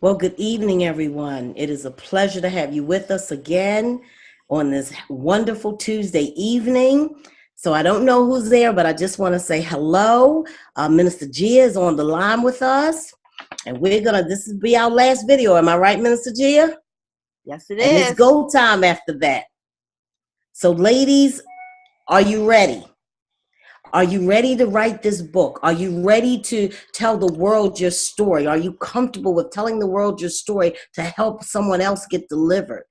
Well, good evening, everyone. It is a pleasure to have you with us again on this wonderful Tuesday evening. So I don't know who's there, but I just want to say hello. Minister Gia is on the line with us, and this will be our last video. Am I right, Minister Gia? Yes, it And it's is. go time after that. So ladies, are you ready? Are you ready to write this book? Are you ready to tell the world your story? Are you comfortable with telling the world your story to help someone else get delivered?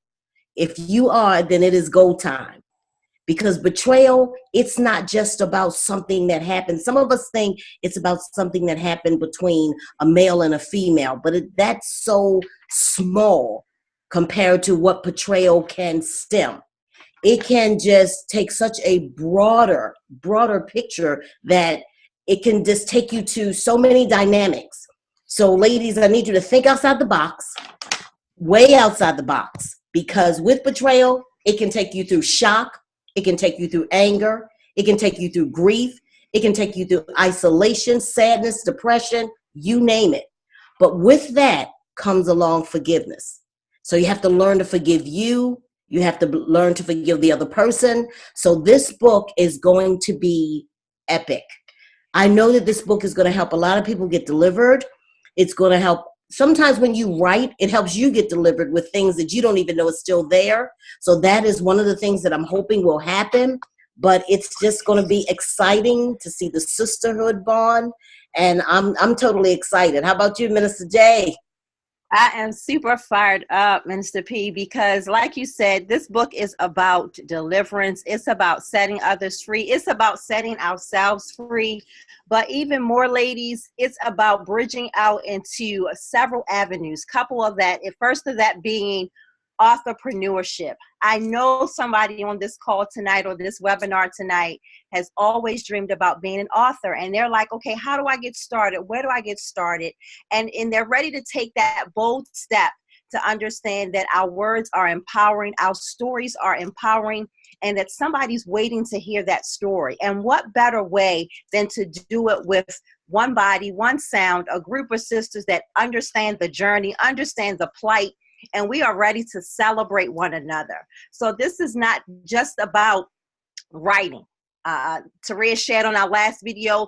If you are, then it is go time. Because betrayal, it's not just about something that happened. Some of us think it's about something that happened between a male and a female, but that's so small compared to what betrayal can stem. It can just take such a broader picture that it can just take you to so many dynamics. So ladies, I need you to think outside the box, way outside the box, because with betrayal, it can take you through shock, it can take you through anger, it can take you through grief, it can take you through isolation, sadness, depression, you name it. But with that comes along forgiveness. So you have to learn to forgive you. You have to learn to forgive the other person. So this book is going to be epic. I know that this book is going to help a lot of people get delivered. It's going to help. Sometimes when you write, it helps you get delivered with things that you don't even know is still there. So that is one of the things that I'm hoping will happen. But it's just going to be exciting to see the sisterhood bond. And I'm totally excited. How about you, Minister J? I am super fired up, Minister P, because like you said, this book is about deliverance. It's about setting others free. It's about setting ourselves free. But even more, ladies, it's about bridging out into several avenues. Couple of that, first of that being authorpreneurship. I know somebody on this call tonight or this webinar tonight has always dreamed about being an author, and they're like, okay, how do I get started? Where do I get started? And they're ready to take that bold step to understand that our words are empowering, our stories are empowering, and that somebody's waiting to hear that story. And what better way than to do it with one body, one sound, a group of sisters that understand the journey, understand the plight, and we are ready to celebrate one another. So this is not just about writing. Taria shared on our last video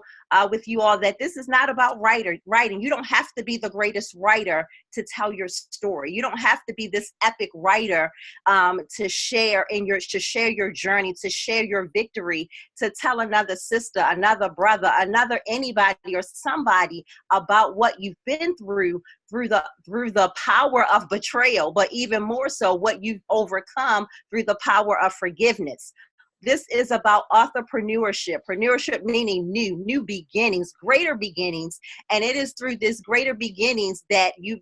with you all that this is not about writing. You don't have to be the greatest writer to tell your story. You don't have to be this epic writer to share your journey, to share your victory, to tell another sister, another brother, another anybody or somebody about what you've been through the power of betrayal, but even more so what you've overcome through the power of forgiveness. This is about authorpreneurship. Preneurship meaning new beginnings, greater beginnings. And it is through this greater beginnings that you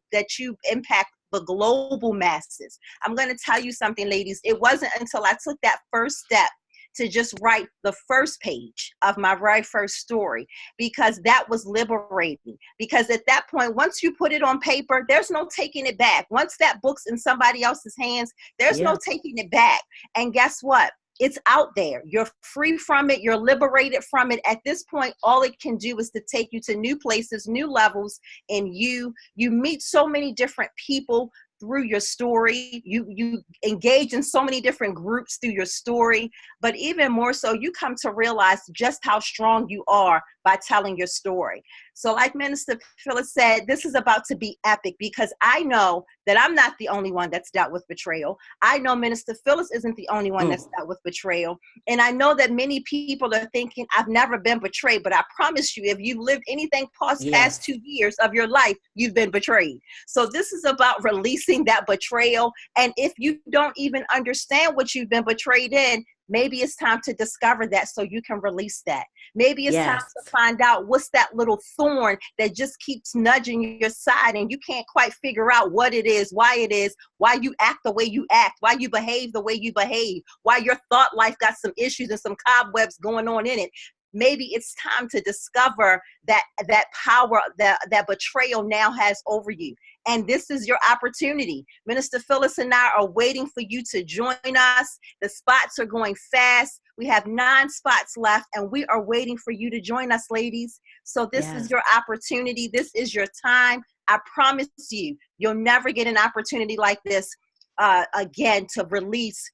impact the global masses. I'm going to tell you something, ladies. It wasn't until I took that first step to just write the first page of my very first story, because that was liberating. Because at that point, once you put it on paper, there's no taking it back. Once that book's in somebody else's hands, there's no taking it back. And guess what? It's out there. You're free from it. You're liberated from it. At this point, all it can do is to take you to new places, new levels, and you meet so many different people through your story. You engage in so many different groups through your story, but even more so, you come to realize just how strong you are by telling your story. So like Minister Phyllis said, this is about to be epic, because I know that I'm not the only one that's dealt with betrayal. I know Minister Phyllis isn't the only one that's dealt with betrayal. And I know that many people are thinking, I've never been betrayed, but I promise you, if you've lived anything past 2 years of your life, you've been betrayed. So this is about releasing that betrayal. And if you don't even understand what you've been betrayed in, maybe it's time to discover that so you can release that. Maybe it's time to find out what's that little thorn that just keeps nudging your side and you can't quite figure out what it is, why you act the way you act, why you behave the way you behave, why your thought life got some issues and some cobwebs going on in it. Maybe it's time to discover that power that betrayal now has over you. And this is your opportunity. Minister Phyllis and I are waiting for you to join us. The spots are going fast. We have 9 spots left, and we are waiting for you to join us, ladies. So this is your opportunity. This is your time. I promise you, you'll never get an opportunity like this again to release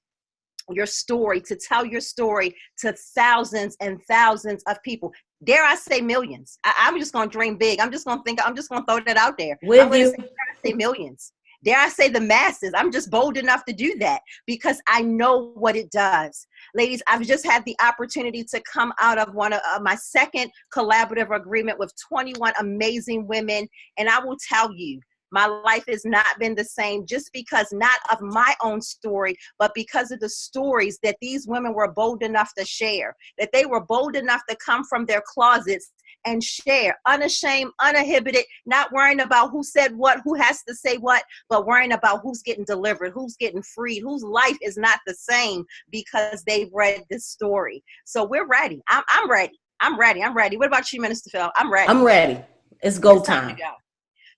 your story, to tell your story to thousands and thousands of people. Dare I say millions? I'm just going to dream big. I'm just going to throw that out there. With I'm going you. to say millions. Dare I say the masses? I'm just bold enough to do that because I know what it does. Ladies, I've just had the opportunity to come out of one of my second collaborative agreement with 21 amazing women. And I will tell you, my life has not been the same just because not of my own story, but because of the stories that these women were bold enough to share, that they were bold enough to come from their closets and share, unashamed, uninhibited, not worrying about who said what, who has to say what, but worrying about who's getting delivered, who's getting freed, whose life is not the same because they've read this story. So we're ready. I'm ready. I'm ready. I'm ready. What about you, Minister Phil? I'm ready. I'm ready. It's go time.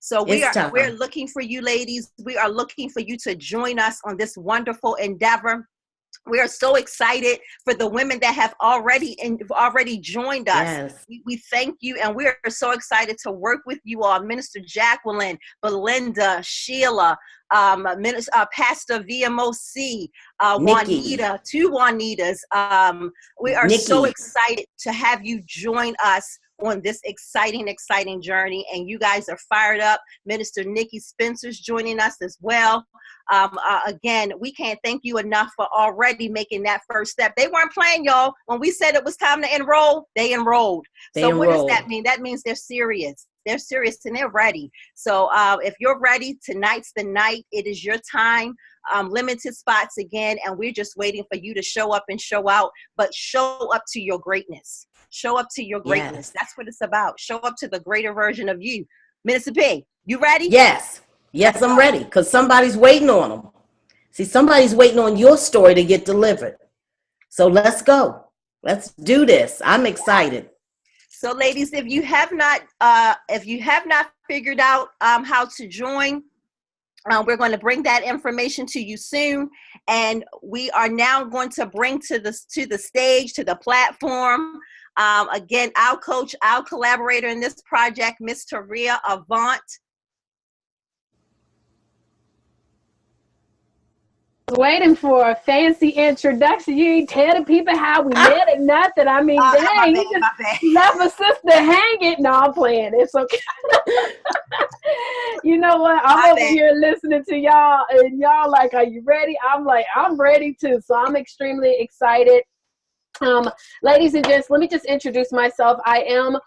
So we're looking for you, ladies. We are looking for you to join us on this wonderful endeavor. We are so excited for the women that have already joined us. Yes. We thank you, and we are so excited to work with you all. Minister Jacqueline, Belinda, Sheila, Pastor VMOC, Juanita, two Juanitas. We are so excited to have you join us on this exciting journey, and you guys are fired up. Minister Nikki Spencer's joining us as well. Again, we can't thank you enough for already making that first step. They weren't playing, y'all. When we said it was time to enroll, they enrolled. What does that mean? That means they're serious. They're serious and they're ready. So if you're ready, tonight's the night. It is your time. Limited spots again, and we're just waiting for you to show up and show out, but show up to your greatness. Show up to your greatness. Yes. That's what it's about. Show up to the greater version of you. Minister P, you ready? Yes. Yes, I'm ready, because somebody's waiting on them. See, somebody's waiting on your story to get delivered. So let's go. Let's do this. I'm excited. So, ladies, if you have not figured out how to join, we're going to bring that information to you soon, and we are now going to bring to the stage, to the platform. Again, our coach, our collaborator in this project, Miss Taria Avant. Waiting for a fancy introduction. You ain't telling people how we met or nothing. I mean, dang, you just left a sister hanging. No, I'm playing. It's okay. You know what? I'm over here listening to y'all, and y'all like, are you ready? I'm like, I'm ready too. So I'm extremely excited. Ladies and gents, let me just introduce myself. I am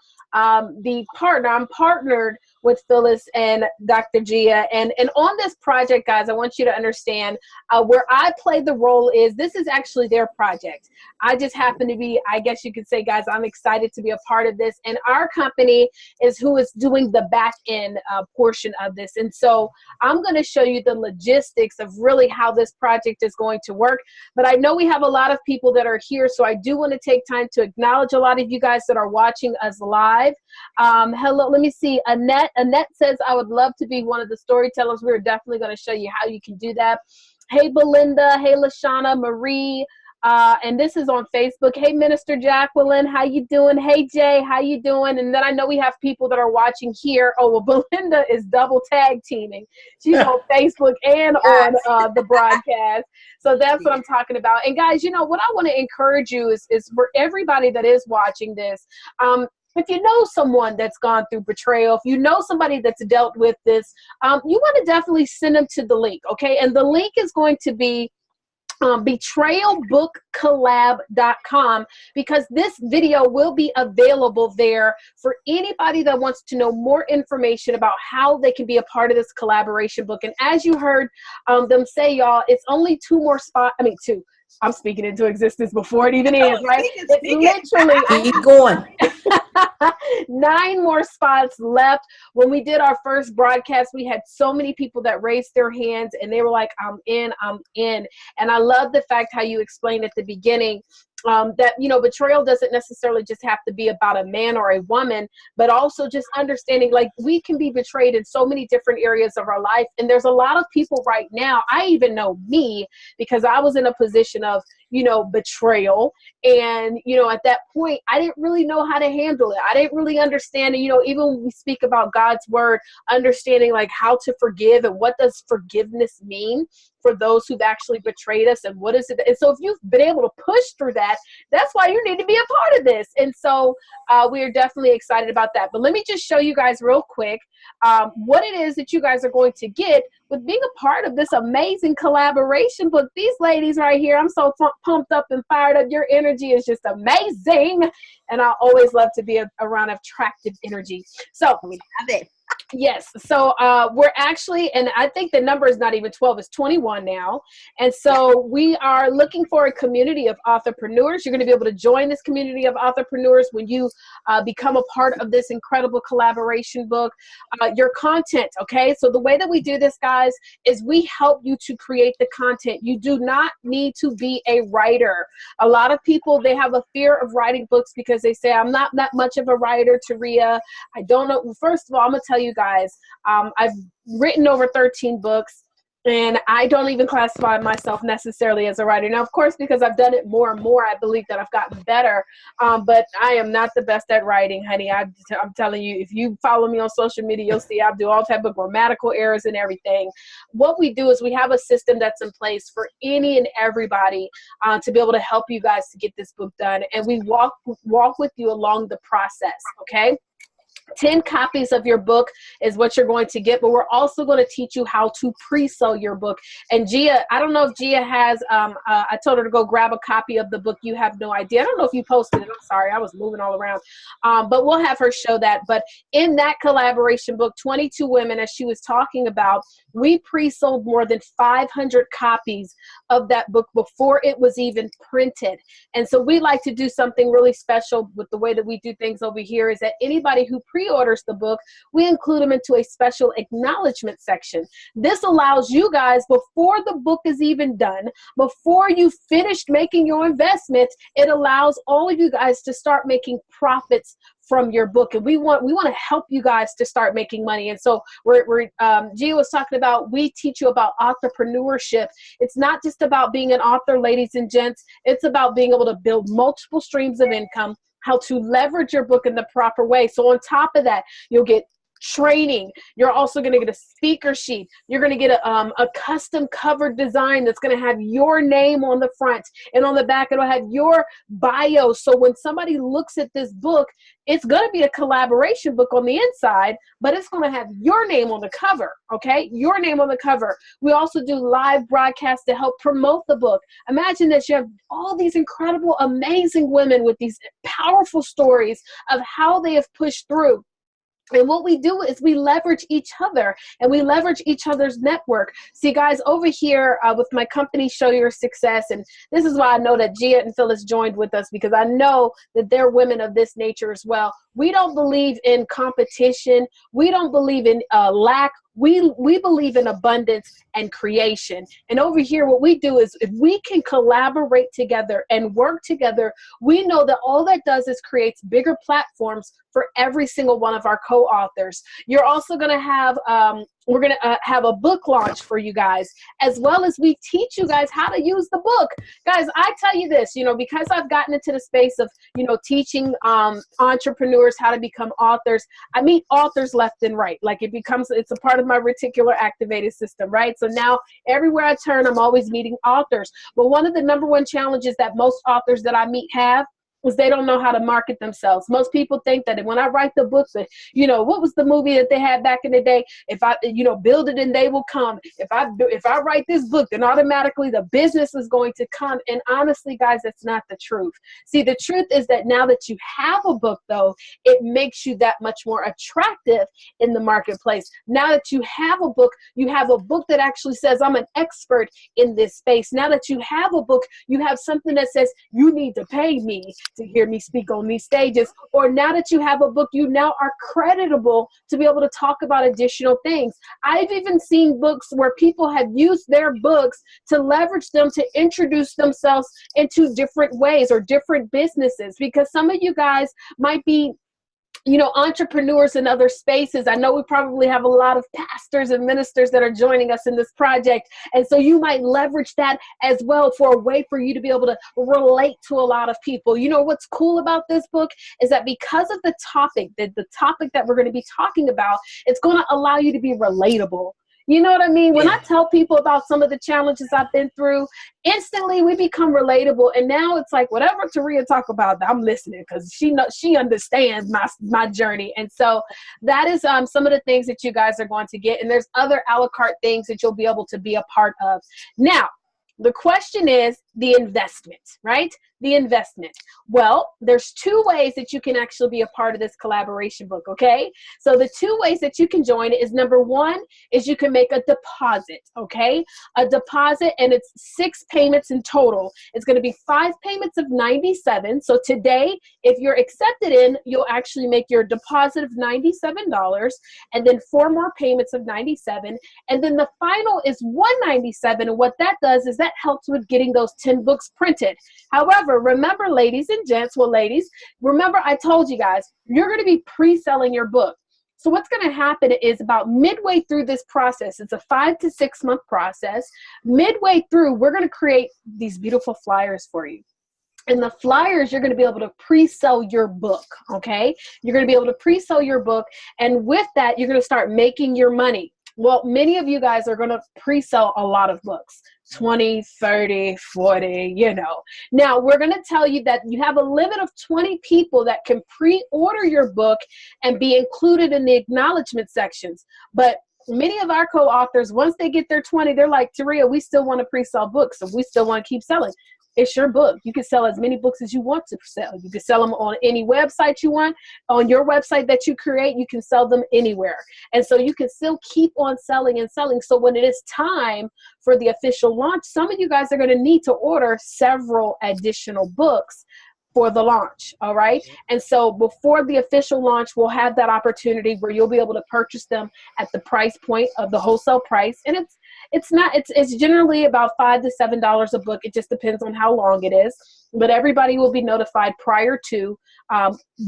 the partner. I'm partnered with Phyllis and Dr. Gia. And on this project, guys, I want you to understand where I play the role is this is actually their project. I just happen to be, I guess you could say, guys, I'm excited to be a part of this. And our company is who is doing the back end portion of this. And so I'm going to show you the logistics of really how this project is going to work. But I know we have a lot of people that are here, so I do want to take time to acknowledge a lot of you guys that are watching us live. Hello, let me see. Annette says, I would love to be one of the storytellers. We're definitely going to show you how you can do that. Hey, Belinda. Hey, Lashana, Marie. And this is on Facebook. Hey, Minister Jacqueline, how you doing? Hey, Jay, how you doing? And then I know we have people that are watching here. Oh, well, Belinda is double tag teaming. She's on Facebook and on the broadcast. So that's what I'm talking about. And guys, you know, what I want to encourage you is for everybody that is watching this, if you know someone that's gone through betrayal, if you know somebody that's dealt with this, you want to definitely send them to the link, okay? And the link is going to be betrayalbookcollab.com, because this video will be available there for anybody that wants to know more information about how they can be a part of this collaboration book. And as you heard them say, y'all, it's only two. I'm speaking into existence before it even ends, right? It's literally keep going. 9 more spots left. When we did our first broadcast, we had so many people that raised their hands and they were like, I'm in. And I love the fact how you explained at the beginning that, you know, betrayal doesn't necessarily just have to be about a man or a woman, but also just understanding, like, we can be betrayed in so many different areas of our life. And there's a lot of people right now, I even know me, because I was in a position of, betrayal. And, at that point, I didn't really know how to handle it. I didn't really understand it. Even when we speak about God's word, understanding like how to forgive and what does forgiveness mean for those who've actually betrayed us, and what is it. And so if you've been able to push through that, that's why you need to be a part of this. And so we are definitely excited about that. But let me just show you guys real quick what it is that you guys are going to get with being a part of this amazing collaboration book. These ladies right here, I'm so pumped up and fired up. Your energy is just amazing. And I always love to be around attractive energy. So we have it. Yes. So we're actually, and I think the number is not even 12, it's 21 now. And so we are looking for a community of entrepreneurs. You're going to be able to join this community of entrepreneurs when you become a part of this incredible collaboration book. Your content, okay? So the way that we do this, guys, is we help you to create the content. You do not need to be a writer. A lot of people, they have a fear of writing books because they say, I'm not that much of a writer, Taria. I don't know. First of all, I'm going to tell you guys, I've written over 13 books, and I don't even classify myself necessarily as a writer. Now, of course, because I've done it more and more, I believe that I've gotten better, but I am not the best at writing, honey. I'm telling you, if you follow me on social media, you'll see I do all type of grammatical errors and everything. What we do is we have a system that's in place for any and everybody to be able to help you guys to get this book done, and we walk with you along the process, okay? 10 copies of your book is what you're going to get, but we're also going to teach you how to pre-sell your book. And Gia, I don't know if Gia has, I told her to go grab a copy of the book. You have no idea. I don't know if you posted it. I'm sorry. I was moving all around. But we'll have her show that. But in that collaboration book, 22 Women, as she was talking about, we pre-sold more than 500 copies of that book before it was even printed. And so we like to do something really special with the way that we do things over here, is that anybody who pre-orders the book, we include them into a special acknowledgement section. This allows you guys, before the book is even done, before you finished making your investment, it allows all of you guys to start making profits from your book. And we want to help you guys to start making money. And so Gia was talking about, we teach you about entrepreneurship. It's not just about being an author, ladies and gents. It's about being able to build multiple streams of income, how to leverage your book in the proper way. So on top of that, you'll get training. You're also going to get a speaker sheet. You're going to get a custom cover design that's going to have your name on the front, and on the back it'll have your bio. So when somebody looks at this book, it's going to be a collaboration book on the inside, but it's going to have your name on the cover, okay? Your name on the cover. We also do live broadcasts to help promote the book. Imagine that you have all these incredible, amazing women with these powerful stories of how they have pushed through. And what we do is we leverage each other, and we leverage each other's network. See, guys, over here with my company, Show Your Success, and this is why I know that Gia and Phyllis joined with us, because I know that they're women of this nature as well. We don't believe in competition. We don't believe in lack. We believe in abundance and creation. And over here, what we do is, if we can collaborate together and work together, we know that all that does is creates bigger platforms for every single one of our co-authors. You're also going to have, we're going to have a book launch for you guys, as well as we teach you guys how to use the book. Guys, I tell you this, because I've gotten into the space of, teaching entrepreneurs how to become authors, I meet authors left and right. Like it's a part of my reticular activated system, right? So now everywhere I turn, I'm always meeting authors. But one of the number one challenges that most authors that I meet have is they don't know how to market themselves. Most people think that when I write the book, that, what was the movie that they had back in the day? If I, build it and they will come. If I write this book, then automatically the business is going to come. And honestly, guys, that's not the truth. See, the truth is that now that you have a book, though, it makes you that much more attractive in the marketplace. Now that you have a book that actually says, I'm an expert in this space. Now that you have a book, you have something that says, you need to pay me to hear me speak on these stages. Or now that you have a book, you now are creditable to be able to talk about additional things. I've even seen books where people have used their books to leverage them to introduce themselves into different ways or different businesses, because some of you guys might be you know, entrepreneurs in other spaces. I know we probably have a lot of pastors and ministers that are joining us in this project. And so you might leverage that as well for a way for you to be able to relate to a lot of people. You know, what's cool about this book is that because of the topic that we're going to be talking about, it's going to allow you to be relatable. You know what I mean? When I tell people about some of the challenges I've been through, instantly we become relatable. And now it's like, whatever Taria talk about, I'm listening, because she understands my journey. And so that is some of the things that you guys are going to get. And there's other a la carte things that you'll be able to be a part of. Now, the question is the investment, right? The investment. Well, there's two ways that you can actually be a part of this collaboration book, okay? So the two ways that you can join is, number one is you can make a deposit, okay? A deposit, and it's 6 payments in total. It's going to be 5 payments of $97. So today, if you're accepted in, you'll actually make your deposit of $97, and then 4 more payments of $97, and then the final is $197. And what that does is that helps with getting those 10 books printed. However, remember, ladies and gents, well, ladies, remember I told you guys, you're going to be pre-selling your book. So what's going to happen is about midway through this process, it's a 5 to 6 month process. Midway through, we're going to create these beautiful flyers for you. And the flyers, you're going to be able to pre-sell your book, okay? You're going to be able to pre-sell your book. And with that, you're going to start making your money. Well, many of you guys are going to pre-sell a lot of books, 20, 30, 40, you know. Now, we're going to tell you that you have a limit of 20 people that can pre-order your book and be included in the acknowledgement sections. But many of our co-authors, once they get their 20, they're like, Taria, we still want to pre-sell books, so we still want to keep selling. It's your book. You can sell as many books as you want to sell. You can sell them on any website you want. On your website that you create, you can sell them anywhere. And so you can still keep on selling and selling. So when it is time for the official launch, some of you guys are going to need to order several additional books for the launch, all right? And so before the official launch, we'll have that opportunity where you'll be able to purchase them at the price point of the wholesale price. And it's generally about $5 to $7 a book. It just depends on how long it is. But everybody will be notified prior to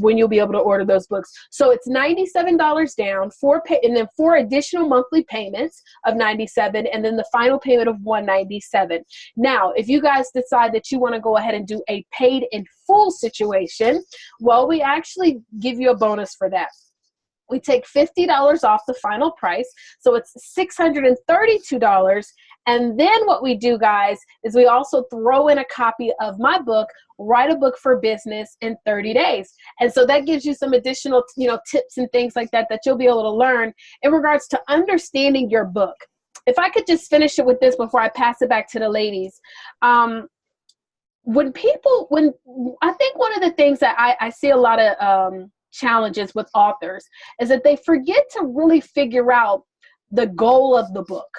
when you'll be able to order those books. So it's $97 down, and then 4 additional monthly payments of $97, and then the final payment of $197. Now, if you guys decide that you want to go ahead and do a paid in full situation, well, we actually give you a bonus for that. We take $50 off the final price, so it's $632. And then what we do, guys, is we also throw in a copy of my book, Write a Book for Business in 30 Days. And so that gives you some additional, tips and things like that you'll be able to learn in regards to understanding your book. If I could just finish it with this before I pass it back to the ladies. When I think one of the things that I see a lot of challenges with authors is that they forget to really figure out the goal of the book.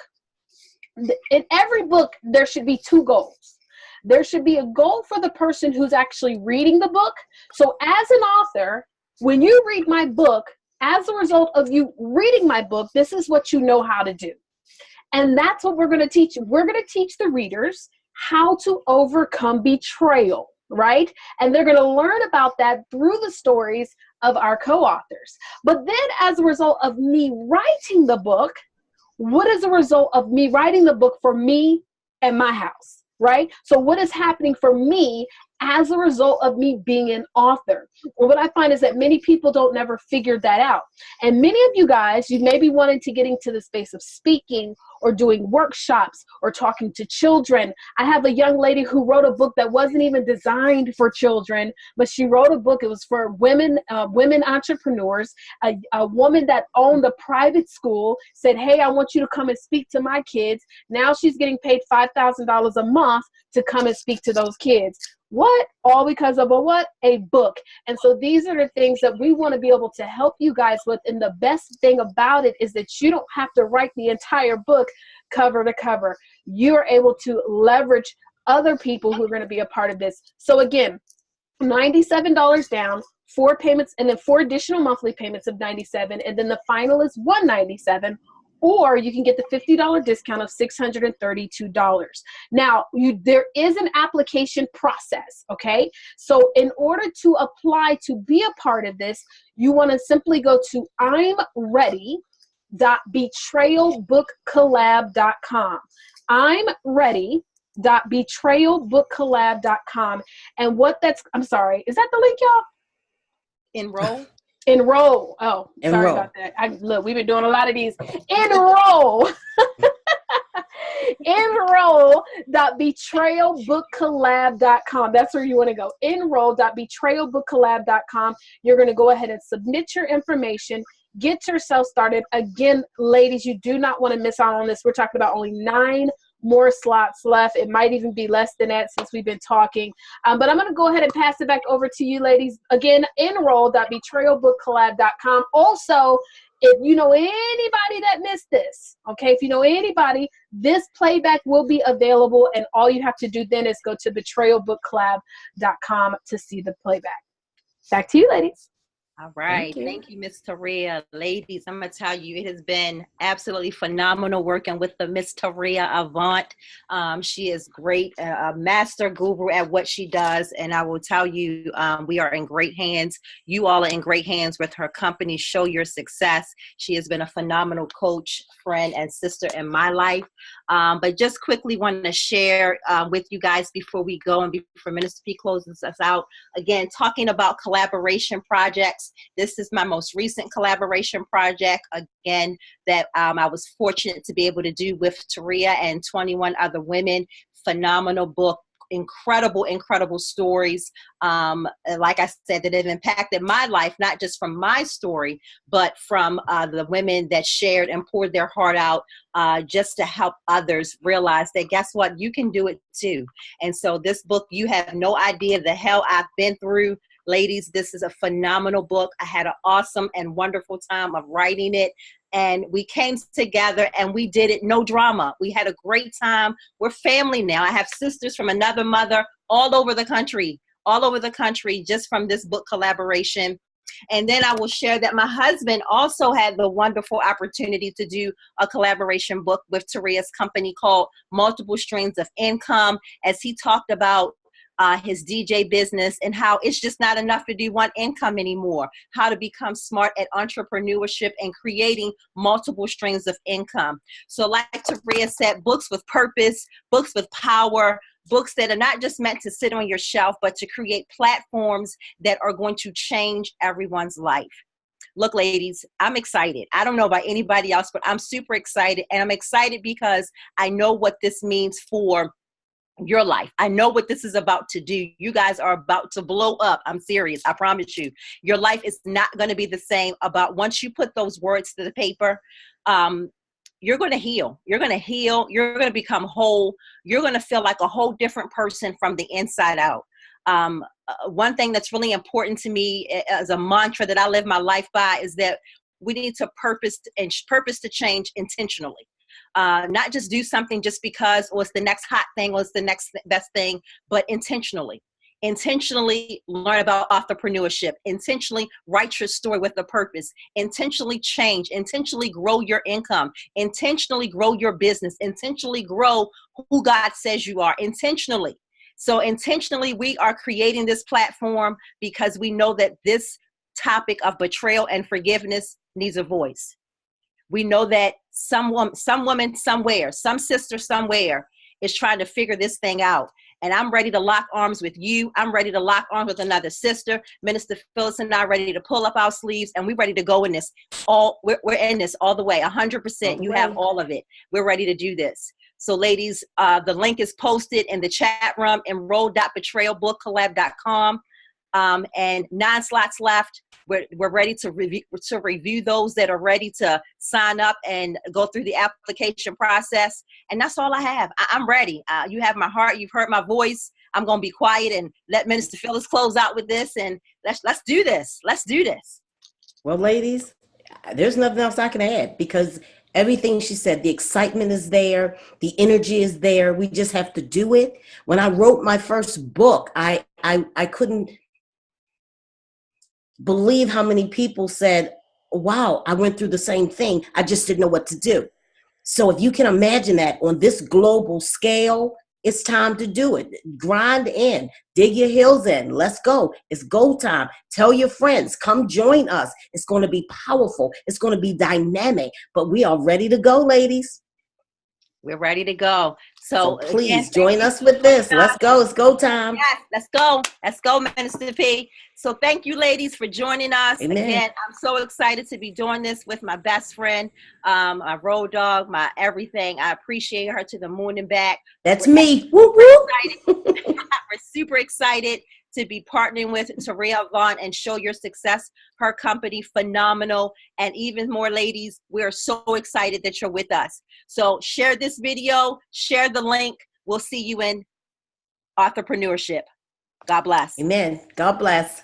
In every book, there should be 2 goals. There should be a goal for the person who's actually reading the book. So as an author, when you read my book, as a result of you reading my book, this is what you know how to do. And that's what we're going to teach you. We're going to teach the readers how to overcome betrayal, right? And they're going to learn about that through the stories of our co-authors. But then as a result of me writing the book, what is the result of me writing the book for me and my house, right? So what is happening for me as a result of me being an author? And what I find is that many people don't never figure that out. And many of you guys, you may be wanting to get into the space of speaking or doing workshops or talking to children. I have a young lady who wrote a book that wasn't even designed for children, but she wrote a book. It was for women entrepreneurs. A woman that owned a private school said, hey, I want you to come and speak to my kids. Now she's getting paid $5,000 a month to come and speak to those kids. What? All because of a book. And so these are the things that we want to be able to help you guys with. And the best thing about it is that you don't have to write the entire book cover to cover. You're able to leverage other people who are going to be a part of this. So again, $97 down, 4 payments, and then 4 additional monthly payments of $97. And then the final is $197. or you can get the $50 discount of $632. Now, there is an application process, okay? So in order to apply to be a part of this, you want to simply go to imready.betrayalbookcollab.com. imready.betrayalbookcollab.com. And what that's, I'm sorry, is that the link, y'all? Enroll. Enroll. Oh, sorry about that. Look, we've been doing a lot of these. Enroll. Enroll.betrayalbookcollab.com. That's where you want to go. Enroll.betrayalbookcollab.com. You're going to go ahead and submit your information. Get yourself started. Again, ladies, you do not want to miss out on this. We're talking about only 9 more slots left. It might even be less than that since we've been talking. But I'm going to go ahead and pass it back over to you, ladies. Again, enroll.betrayalbookcollab.com. Also, if you know anybody that missed this, okay, if you know anybody, this playback will be available, and all you have to do then is go to betrayalbookcollab.com to see the playback. Back to you, ladies. All right. Thank you, Miss Taria. Ladies, I'm going to tell you, it has been absolutely phenomenal working with the Miss Taria Avant. She is great, a master guru at what she does. And I will tell you, we are in great hands. You all are in great hands with her company, Show Your Success. She has been a phenomenal coach, friend, and sister in my life. But just quickly want to share with you guys before we go and before Minister P closes us out. Again, talking about collaboration projects. This is my most recent collaboration project, again, that I was fortunate to be able to do with Taria and 21 other women. Phenomenal book. Incredible stories. Like I said, that have impacted my life, not just from my story, but from the women that shared and poured their heart out just to help others realize that, guess what, you can do it too. And so this book, you have no idea the hell I've been through. Ladies, this is a phenomenal book. I had an awesome and wonderful time of writing it. And we came together and we did it, no drama. We had a great time. We're family now. I have sisters from another mother all over the country, just from this book collaboration. And then I will share that my husband also had the wonderful opportunity to do a collaboration book with Taria's company called Multiple Streams of Income, as he talked about his DJ business and how it's just not enough to do one income anymore, how to become smart at entrepreneurship and creating multiple streams of income. So like Taria said, books with purpose, books with power, books that are not just meant to sit on your shelf, but to create platforms that are going to change everyone's life. Look, ladies, I'm excited. I don't know about anybody else, but I'm super excited. And I'm excited because I know what this means for your life. I know what this is about to do. You guys are about to blow up. I'm serious. I promise you. Your life is not going to be the same about once you put those words to the paper. You're going to heal. You're going to heal. You're going to become whole. You're going to feel like a whole different person from the inside out. One thing that's really important to me as a mantra that I live my life by is that we need to purpose to change intentionally. Not just do something just because, or it's the next hot thing, or it's the next best thing, but intentionally. Intentionally learn about entrepreneurship. Intentionally write your story with a purpose. Intentionally change. Intentionally grow your income. Intentionally grow your business. Intentionally grow who God says you are. Intentionally. So intentionally, we are creating this platform because we know that this topic of betrayal and forgiveness needs a voice. We know that some woman somewhere, some sister somewhere is trying to figure this thing out. And I'm ready to lock arms with you. I'm ready to lock arms with another sister. Minister Phyllis and I are ready to pull up our sleeves, and we're ready to go in this. We're in this all the way, 100%. You have all of it. We're ready to do this. So ladies, the link is posted in the chat room, enroll.betrayalbookcollab.com. And 9 slots left. We're ready to review those that are ready to sign up and go through the application process. And that's all I have. I'm ready. You have my heart. You've heard my voice. I'm going to be quiet and let Minister Phyllis close out with this. And let's do this. Let's do this. Well, ladies, there's nothing else I can add because everything she said, the excitement is there. The energy is there. We just have to do it. When I wrote my first book, I couldn't believe how many people said, wow, I went through the same thing. I just didn't know what to do. So if you can imagine that on this global scale, it's time to do it. Grind in, dig your heels in. Let's go. It's go time. Tell your friends, come join us. It's going to be powerful. It's going to be dynamic, but we are ready to go, ladies. We're ready to go. So please again, join us with this. Let's go. It's go time. Yes, let's go. Let's go, Minister P. So thank you, ladies, for joining us. Amen. Again, I'm so excited to be doing this with my best friend, my road dog, my everything. I appreciate her to the moon and back. That's me. Woo, woo. We're super excited to be partnering with Betrayal and Show Your Success. Her company, phenomenal. And even more, ladies, we're so excited that you're with us. So share this video, share the link. We'll see you in entrepreneurship. God bless. Amen. God bless.